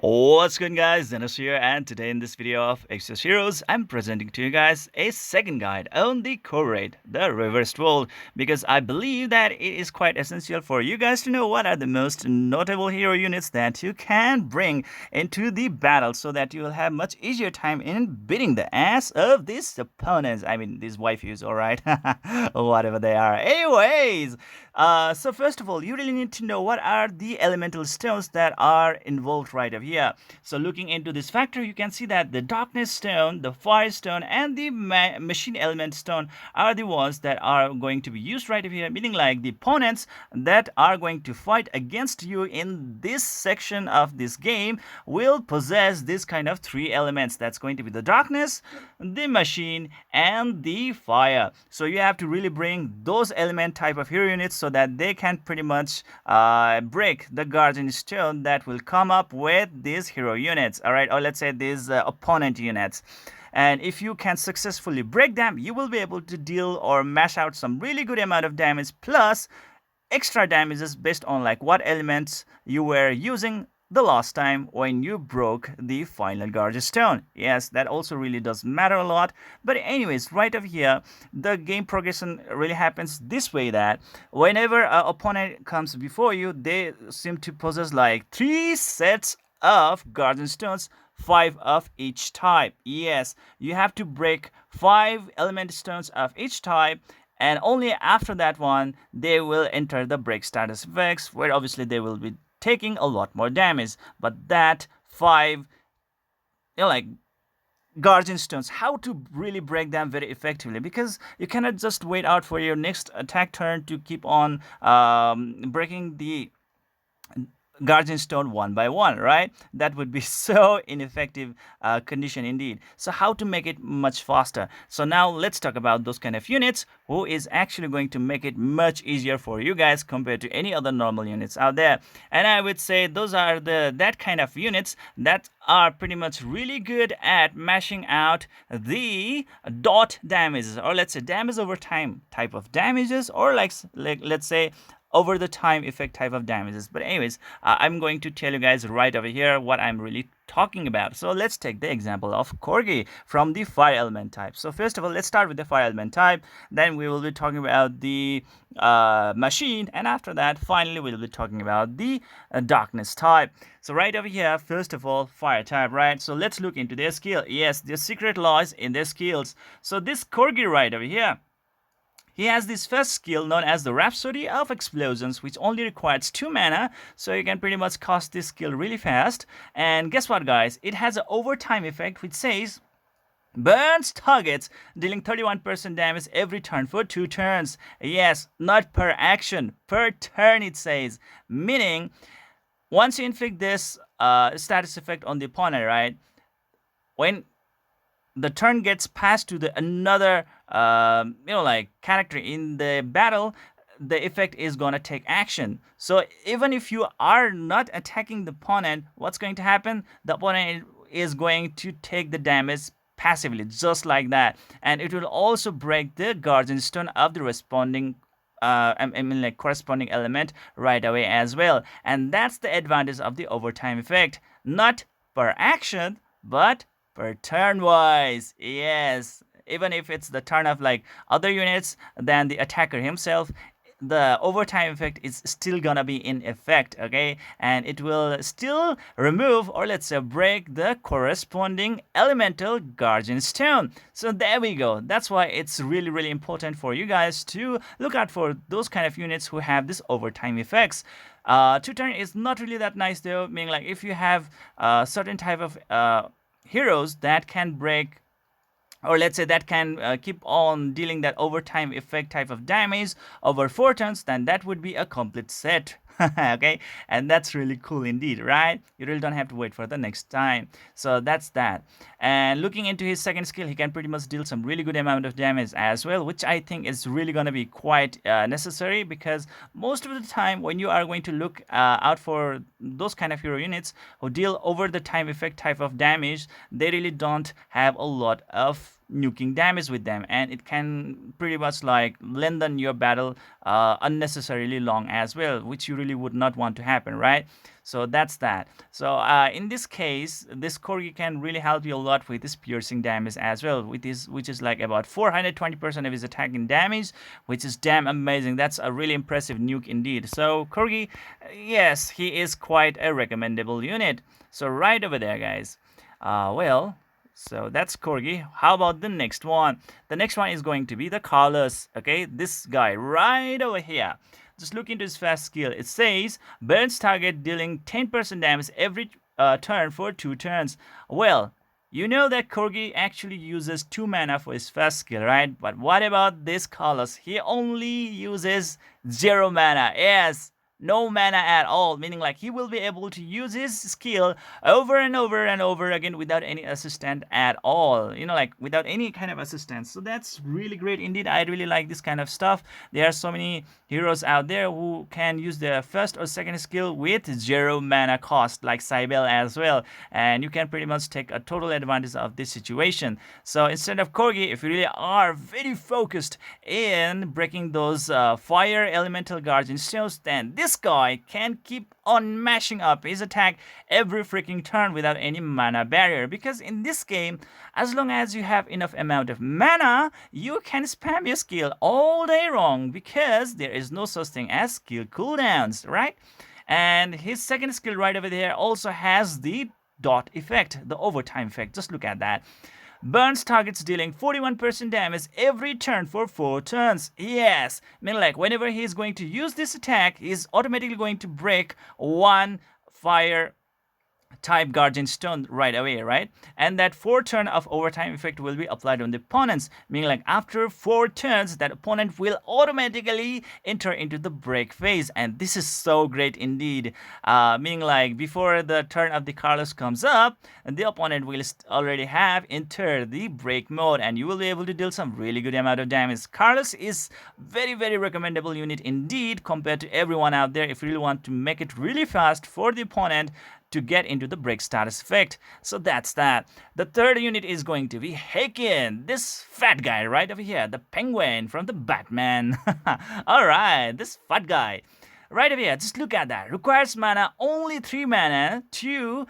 What's good guys, Zennosh here, and today in this video of Exos Heroes, I'm presenting to you guys a second guide on the core raid, the reversed world, because I believe that it is quite essential for you guys to know what are the most notable hero units that you can bring into the battle so that you will have much easier time in beating the ass of these opponents. I mean, these waifus, alright? Whatever they are. Anyways, so first of all, you really need to know what are the elemental stones that are involved right over here. So looking into this factor, you can see that the darkness stone, the fire stone, and the machine element stone are the ones that are going to be used right over here, meaning like the opponents that are going to fight against you in this section of this game will possess this kind of three elements. That's going to be the darkness, the machine, and the fire. So you have to really bring those element type of hero units so that they can pretty much break the guardian stone that will come up with these hero units, all right, or let's say these opponent units. And if you can successfully break them, you will be able to deal or mash out some really good amount of damage plus extra damages based on like what elements you were using the last time when you broke the final gorgeous stone. Yes, that also really does matter a lot. But anyways, right over here, the game progression really happens this way that whenever an opponent comes before you, they seem to possess like three sets of guardian stones, five of each type. Yes, you have to break five element stones of each type, and only after that one they will enter the break status effects, where obviously they will be taking a lot more damage. But that five, like guardian stones, how to really break them very effectively, because you cannot just wait out for your next attack turn to keep on breaking the guardian stone one by one, right? That would be so ineffective condition indeed. So how to make it much faster? So now let's talk about those kind of units who is actually going to make it much easier for you guys compared to any other normal units out there. And I would say those are that kind of units that are pretty much really good at mashing out the dot damages, or let's say damage over time type of damages, or like let's say over the time effect type of damages. But anyways, I'm going to tell you guys right over here what I'm really talking about. So let's take the example of Corgi from the fire element type. So first of all, let's start with the fire element type. Then we will be talking about the machine, and after that, finally, we'll be talking about the darkness type. So right over here, first of all, fire type, right? So let's look into their skill. Yes, the secret lies in their skills. So this Corgi right over here, he has this first skill known as the Rhapsody of Explosions, which only requires 2 mana, so you can pretty much cast this skill really fast. And guess what, guys? It has an overtime effect which says burns targets, dealing 31% damage every turn for 2 turns. Yes, not per action, per turn it says. Meaning, once you inflict this status effect on the opponent, right? When the turn gets passed to the another like character in the battle, the effect is gonna take action. So even if you are not attacking the opponent, what's going to happen? The opponent is going to take the damage passively, just like that, and it will also break the guardian stone of the responding like corresponding element right away as well. And that's the advantage of the overtime effect, not per action but per turn wise. Yes, even if it's the turn of like other units than the attacker himself, the overtime effect is still gonna be in effect, okay? And it will still remove, or let's say break, the corresponding elemental guardian stone. So there we go. That's why it's really really important for you guys to look out for those kind of units who have this overtime effects. 2 turn is not really that nice though, meaning like if you have certain type of heroes that can break, or let's say that can keep on dealing that overtime effect type of damage over 4 turns, then that would be a complete set. Okay, and that's really cool indeed, right? You really don't have to wait for the next time. So that's that. And looking into his second skill, he can pretty much deal some really good amount of damage as well, which I think is really going to be quite necessary, because most of the time when you are going to look out for those kind of hero units who deal over the time effect type of damage, they really don't have a lot of nuking damage with them, and it can pretty much like lengthen your battle unnecessarily long as well, which you really would not want to happen, right? So that's that. So in this case, this Corgi can really help you a lot with this piercing damage as well, with this, which is like about 420% of his attacking damage, which is damn amazing. That's a really impressive nuke indeed. So Corgi, yes, he is quite a recommendable unit. So right over there, guys. Well, so that's Corgi. How about the next one? The next one is going to be the Carlos. Okay, this guy right over here. Just look into his fast skill. It says burns target dealing 10% damage every turn for 2 turns. Well, you know that Corgi actually uses 2 mana for his fast skill, right? But what about this Carlos? He only uses 0 mana. Yes, no mana at all, meaning like he will be able to use his skill over and over and over again without any assistant at all, you know, like without any kind of assistance. So that's really great indeed. I really like this kind of stuff. There are so many heroes out there who can use their first or second skill with 0 mana cost, like Cybele as well, and you can pretty much take a total advantage of this situation. So instead of Corgi, if you really are very focused in breaking those fire elemental guardian stones, then this guy can keep on mashing up his attack every freaking turn without any mana barrier, because in this game, as long as you have enough amount of mana, you can spam your skill all day long, because there is no such thing as skill cooldowns, right? And his second skill right over there also has the dot effect, the overtime effect. Just look at that. Burns targets dealing 41% damage every turn for 4 turns. Yes, meaning like whenever he is going to use this attack, he is automatically going to break 1 fire type guardian stone right away, right? And that 4 turn of overtime effect will be applied on the opponents, meaning like after 4 turns, that opponent will automatically enter into the break phase. And this is so great indeed, meaning like before the turn of the Carlos comes up, the opponent will already have entered the break mode, and you will be able to deal some really good amount of damage. Carlos is very recommendable unit indeed compared to everyone out there if you really want to make it really fast for the opponent to get into the break status effect. So that's that. The third unit is going to be Hekins, this fat guy right over here, the penguin from the Batman. Alright, this fat guy. Right over here, just look at that. Requires mana, only 3 mana to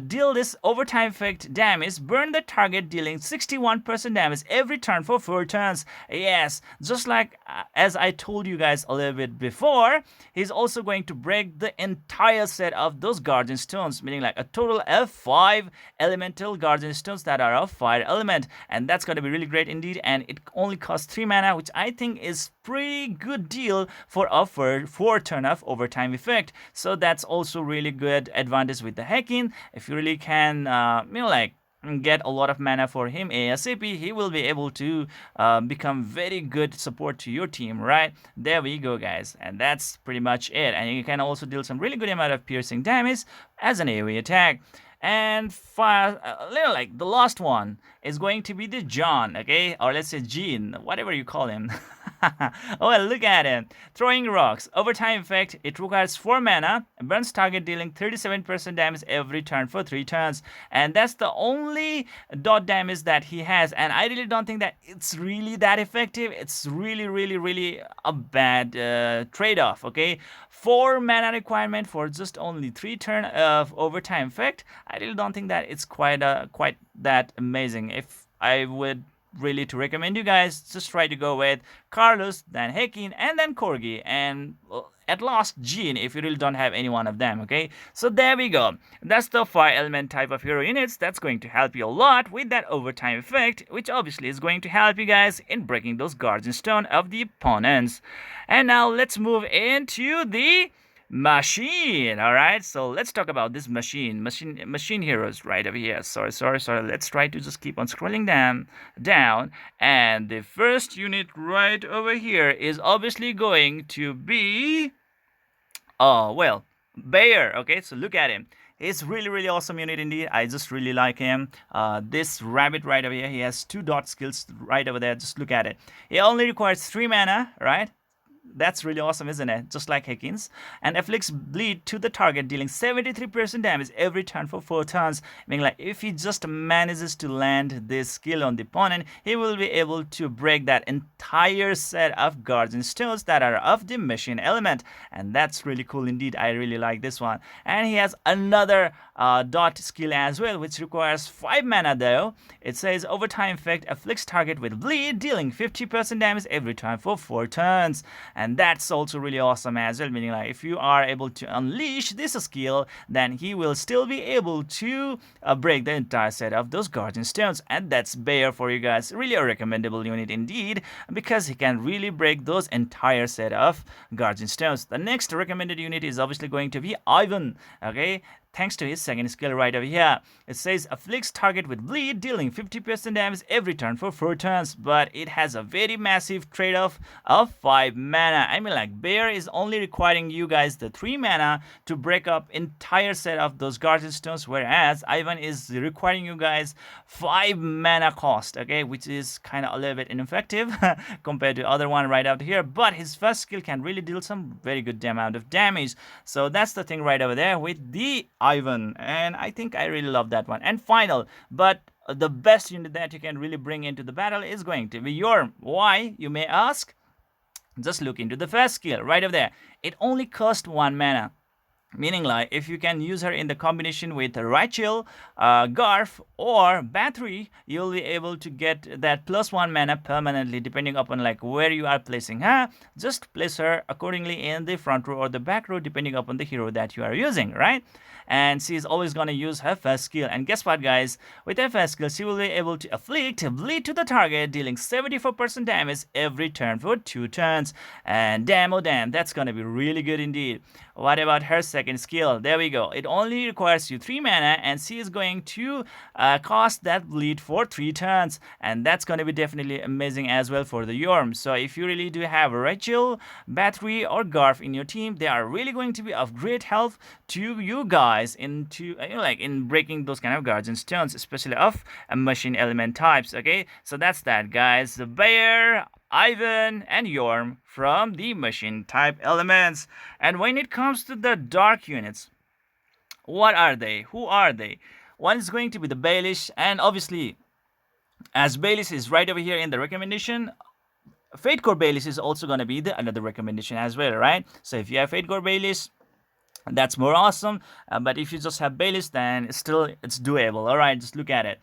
deal this overtime effect damage. Burn the target, dealing 61% damage every turn for 4 turns. Yes, just like as I told you guys a little bit before, he's also going to break the entire set of those guardian stones, meaning like a total of 5 elemental guardian stones that are of fire element. And that's going to be really great indeed. And it only costs 3 mana, which I think is pretty good deal for a 4 turn of overtime effect. So that's also really good advantage with the Hekins. If you really can, like get a lot of mana for him ASAP, he will be able to become very good support to your team, right? There we go, guys, and that's pretty much it. And you can also deal some really good amount of piercing damage as an AoE attack. And like the last one is going to be the John, okay, or let's say Jean, whatever you call him. Oh, well, look at him. Throwing rocks. Overtime effect. It requires 4 mana. Burns target, dealing 37% damage every turn for 3 turns. And that's the only dot damage that he has. And I really don't think that it's really that effective. It's really a bad trade-off, okay? 4 mana requirement for just only 3 turn of overtime effect. I really don't think that it's quite that amazing. If I would really to recommend you guys, just try to go with Carlos, then Hekins, and then Corgi, and at last Jean if you really don't have any one of them, okay? So there we go. That's the fire element type of hero units. That's going to help you a lot with that overtime effect, which obviously is going to help you guys in breaking those guardian stone of the opponents. And now let's move into the machine. All right, so let's talk about this machine heroes right over here. Sorry, let's try to just keep on scrolling down, and the first unit right over here is obviously going to be Bear. Okay, so look at him. He's really awesome unit indeed. I just really like him. This rabbit right over here, he has 2 dot skills right over there. Just look at it. He only requires 3 mana, right? That's really awesome, isn't it? Just like Hekins. And afflicts bleed to the target, dealing 73% damage every turn for 4 turns. Meaning like if he just manages to land this skill on the opponent, he will be able to break that entire set of guardian stones that are of the machine element. And that's really cool indeed. I really like this one. And he has another dot skill as well, which requires 5 mana though. It says overtime effect afflicts target with bleed, dealing 50% damage every time for 4 turns. And that's also really awesome as well, meaning like if you are able to unleash this skill, then he will still be able to break the entire set of those guardian stones. And that's Bear for you guys. Really a recommendable unit indeed, because he can really break those entire set of guardian stones. The next recommended unit is obviously going to be Ivan. Okay, thanks to his second skill right over here. It says afflicts target with bleed, dealing 50% damage every turn for 4 turns, but it has a very massive trade-off of 5 mana. I mean like Bear is only requiring you guys the 3 mana to break up entire set of those guardian stones, whereas Ivan is requiring you guys 5 mana cost, okay, which is kind of a little bit ineffective compared to other one right out here, but his first skill can really deal some very good amount of damage. So that's the thing right over there with the Ivan, and I think I really love that one. And final, but the best unit that you can really bring into the battle is going to be Yorm. Why, you may ask? Just look into the first skill right over there. It only costs 1 mana. Meaning like if you can use her in the combination with Rachel, Garf or Battery, you'll be able to get that +1 mana permanently depending upon like where you are placing her. Just place her accordingly in the front row or the back row depending upon the hero that you are using, right? And she is always going to use her first skill. And guess what, guys? With her first skill, she will be able to afflict bleed to the target, dealing 74% damage every turn for 2 turns. And damn, oh damn, that's going to be really good indeed. What about her second skill? There we go. It only requires you 3 mana, and she is going to cost that bleed for 3 turns. And that's going to be definitely amazing as well for the Yorm. So if you really do have Rachel, Battery, or Garf in your team, they are really going to be of great help to you guys into like in breaking those kind of guardian stones, especially of machine element types. Okay, so that's that, guys. The Bear, Ivan, and Yorm from the machine type elements. And when it comes to the dark units, what are they? Who are they? One is going to be the Baileysh, and obviously, as Baileysh is right over here in the recommendation, Fate Core Baileysh is also going to be another recommendation as well, right? So if you have Fate Core Baileysh, that's more awesome. But if you just have Baileysh, then it's doable. All right, just look at it.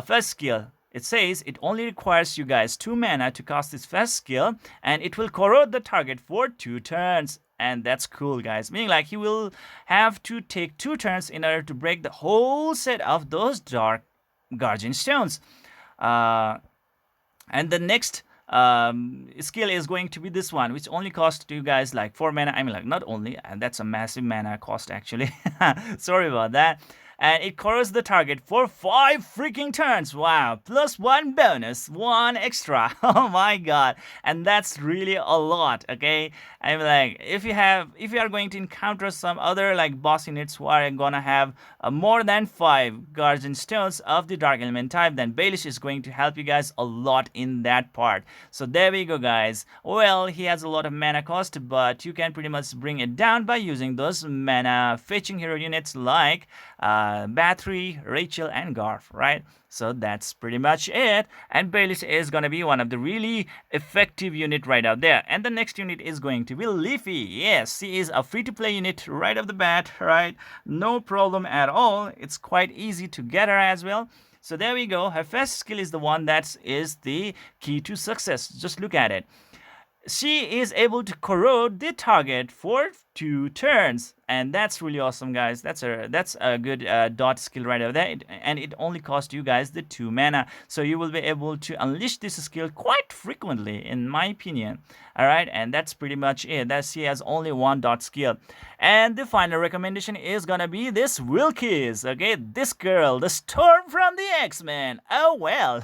First skill. It says it only requires you guys 2 mana to cast this first skill, and it will corrode the target for 2 turns. And that's cool, guys. Meaning like he will have to take 2 turns in order to break the whole set of those dark guardian stones. And the next skill is going to be this one, which only costs you guys like 4 mana. I mean like not only, and that's a massive mana cost actually. Sorry about that. And it corrodes the target for 5 freaking turns. Wow, +1 bonus, 1 extra. Oh my god. And that's really a lot, okay? I'm like, if you are going to encounter some other like boss units who are gonna have more than 5 guardian stones of the dark element type, then Baileysh is going to help you guys a lot in that part. So there we go, guys. Well, he has a lot of mana cost, but you can pretty much bring it down by using those mana fetching hero units like Battery, Rachel, and Garf, right? So that's pretty much it. And Baileysh is going to be one of the really effective unit right out there. And the next unit is going to be Liffy. Yes, she is a free-to-play unit right off the bat, right? No problem at all. It's quite easy to get her as well. So there we go. Her first skill is the one that is the key to success. Just look at it. She is able to corrode the target for 2 turns, and that's really awesome, guys. That's a good dot skill right over there, and it only costs you guys the 2 mana, so you will be able to unleash this skill quite frequently, in my opinion. All right, and that's pretty much it. That she has only 1 dot skill. And the final recommendation is gonna be this Wilkes. Okay, this girl, the Storm from the X-Men. Oh well,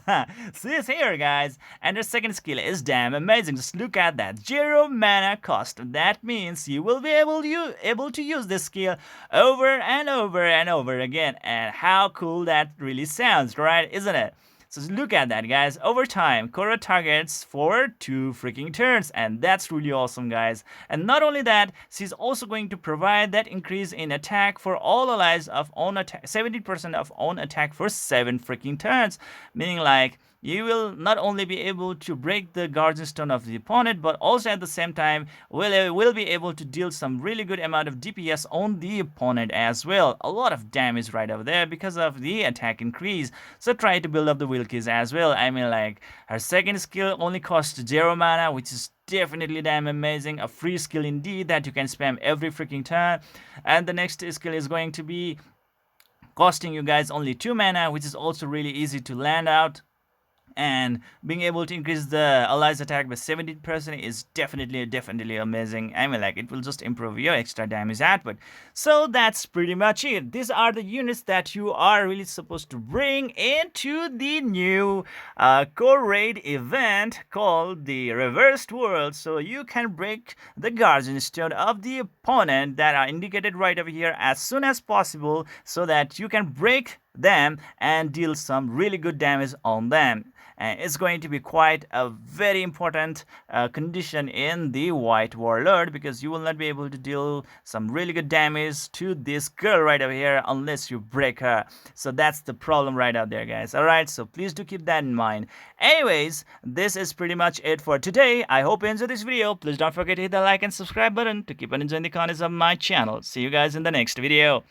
she's here, guys, and her second skill is damn amazing. Just look at that, 0 mana cost. That means you will be able to use this skill over and over and over again. And how cool that really sounds, right? Isn't it? So look at that, guys. Over time, Korra targets for 2 freaking turns, and that's really awesome, guys. And not only that, she's also going to provide that increase in attack for all allies of own attack, 70% of own attack for 7 freaking turns, meaning like you will not only be able to break the guardian stone of the opponent, but also at the same time will be able to deal some really good amount of DPS on the opponent as well. A lot of damage right over there because of the attack increase. So try to build up the Wilkes as well. I mean, like, her second skill only costs 0 mana, which is definitely damn amazing. A free skill indeed that you can spam every freaking turn. And the next skill is going to be costing you guys only 2 mana, which is also really easy to land out. And being able to increase the allies attack by 70% is definitely amazing. I mean, like, it will just improve your extra damage output. So that's pretty much it. These are the units that you are really supposed to bring into the new core raid event called the Reversed World, so you can break the guardian stone of the opponent that are indicated right over here as soon as possible, so that you can break them and deal some really good damage on them. And it's going to be quite a very important condition in the White Warlord, because you will not be able to deal some really good damage to this girl right over here unless you break her. So that's the problem right out there, guys. Alright, so please do keep that in mind. Anyways, this is pretty much it for today. I hope you enjoyed this video. Please don't forget to hit the like and subscribe button to keep on enjoying the contents of my channel. See you guys in the next video.